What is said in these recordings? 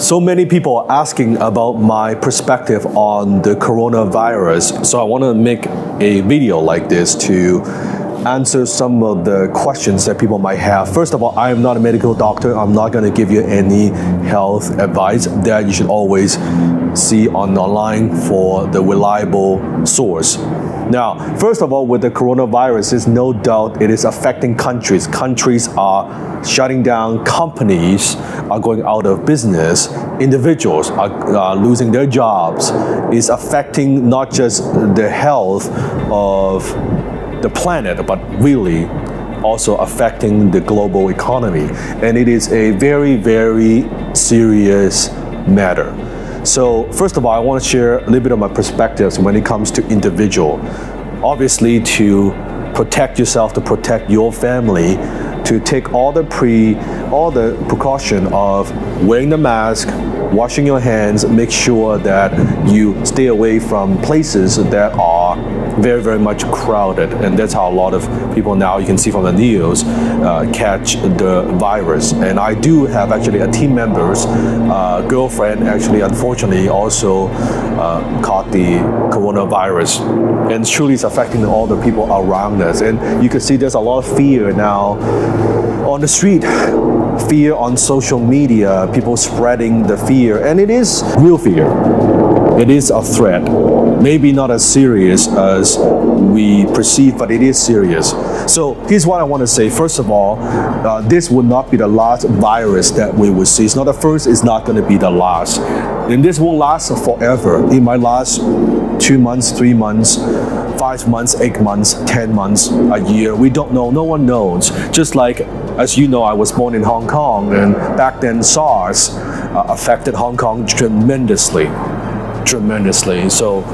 So many people are asking about my perspective on the coronavirus. So I want to make a video like this to answer some of the questions that people might have. First of all, I am not a medical doctor. I'm not going to give you any health advice. That you should always see online for the reliable source. Now, first of all, with the coronavirus, there's no doubt it is affecting countries. Countries are shutting down, companies are going out of business, individuals are losing their jobs. It's affecting not just the health of the planet, but really also affecting the global economy. And it is a very, very serious matter. So first of all, I want to share a little bit of my perspectives when it comes to individual. Obviously, to protect yourself, to protect your family, to take all the precaution of wearing the mask, washing your hands, make sure that you stay away from places that are very, very much crowded. And that's how a lot of people now, you can see from the news, catch the virus. And I do have actually a team member's girlfriend actually unfortunately also caught the coronavirus. And truly it's affecting all the people around us. And you can see there's a lot of fear now on the street. Fear on social media, people spreading the fear, and it is real fear. It is a threat. Maybe not as serious as we perceive, but it is serious. So here's what I want to say. First of all, this will not be the last virus that we will see. It's not the first, it's not going to be the last. And this won't last forever. It might last 2 months, 3 months, 5 months, 8 months, 10 months, a year. We don't know. No one knows. Just like, as you know, I was born in Hong Kong, and back then SARS affected Hong Kong tremendously. So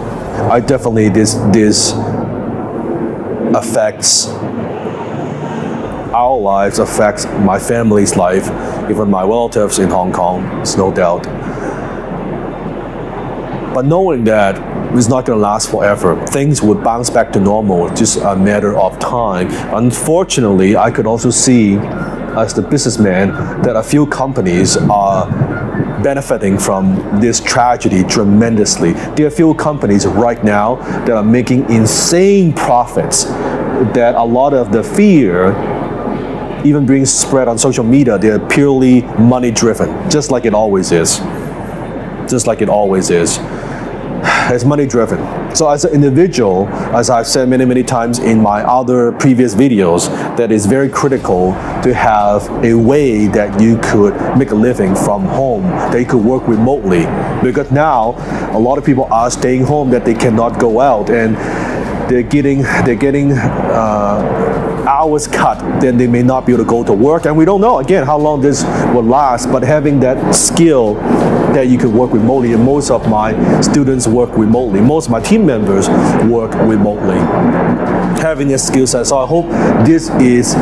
I definitely, this affects our lives, affects my family's life, even my relatives in Hong Kong, it's no doubt. But knowing that it's not going to last forever, things would bounce back to normal, just a matter of time. Unfortunately, I could also see, as the businessman, that a few companies are benefiting from this tragedy tremendously. There are a few companies right now that are making insane profits, that a lot of the fear even being spread on social media, they're purely money driven, just like it always is. It's money driven. So as an individual, as I've said many, many times in my other previous videos, that it's very critical to have a way that you could make a living from home, that you could work remotely. Because now, a lot of people are staying home, that they cannot go out, and they're getting hours cut, then they may not be able to go to work. And we don't know, again, how long this will last, but having that skill that you could work remotely, and most of my students work remotely, most of my team members work remotely, having a skill set. So I hope this is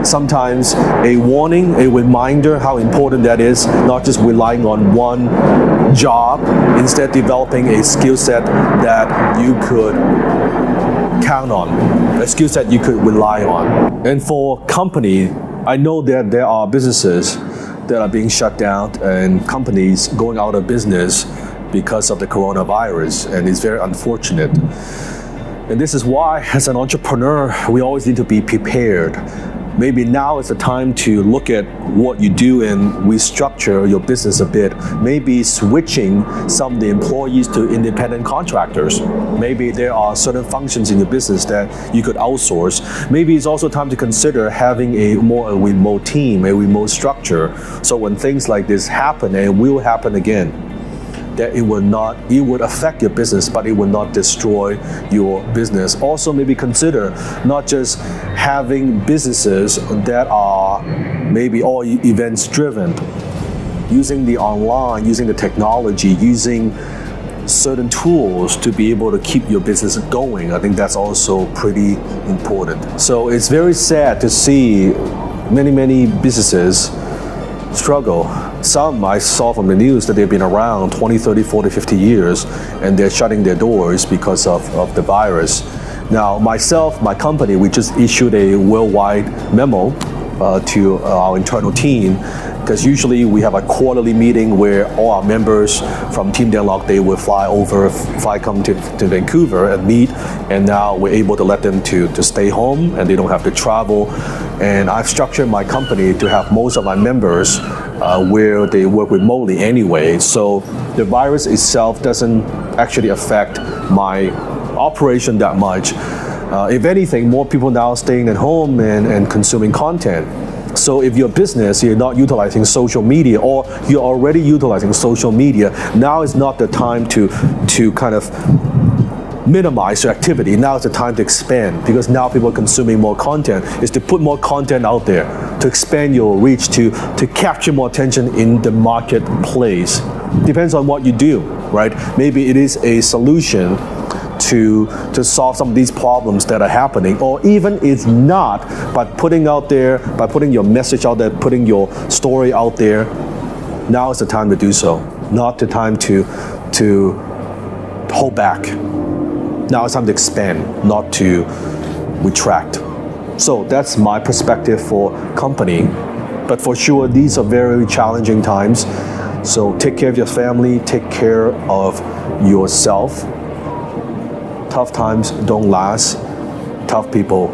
sometimes a warning, a reminder how important that is, not just relying on one job, instead developing a skill set that you could count on, a skill set you could rely on. And for company, I know that there are businesses that are being shut down and companies going out of business because of the coronavirus, and it's very unfortunate. And this is why, as an entrepreneur, we always need to be prepared. Maybe now is the time to look at what you do and restructure your business a bit. Maybe switching some of the employees to independent contractors. Maybe there are certain functions in your business that you could outsource. Maybe it's also time to consider having a remote team, a remote structure. So when things like this happen, and it will happen again, that it would affect your business, but it will not destroy your business. Also, maybe consider not just having businesses that are maybe all events driven, using the online, using the technology, using certain tools to be able to keep your business going. I think that's also pretty important. So it's very sad to see many businesses struggle. Some I saw from the news that they've been around 20, 30, 40, 50 years, and they're shutting their doors because of the virus. Now, myself, my company, we just issued a worldwide memo to our internal team because usually we have a quarterly meeting where all our members from Team Dan Lok, they will come to Vancouver and meet, and now we're able to let them to stay home and they don't have to travel. And I've structured my company to have most of my members where they work remotely anyway, so the virus itself doesn't actually affect my operation that much. If anything, more people now staying at home and consuming content. So if your business, you're not utilizing social media, or you're already utilizing social media, now is not the time to kind of minimize your activity. Now is the time to expand, because now people are consuming more content, is to put more content out there, to expand your reach, to capture more attention in the marketplace. Depends on what you do, right? Maybe it is a solution to solve some of these problems that are happening, or even it's not, but putting your message out there, putting your story out there, now is the time to do so, not the time to hold back. Now it's time to expand, not to retract. So that's my perspective for company, but for sure these are very challenging times. So take care of your family, take care of yourself. Tough times don't last. Tough people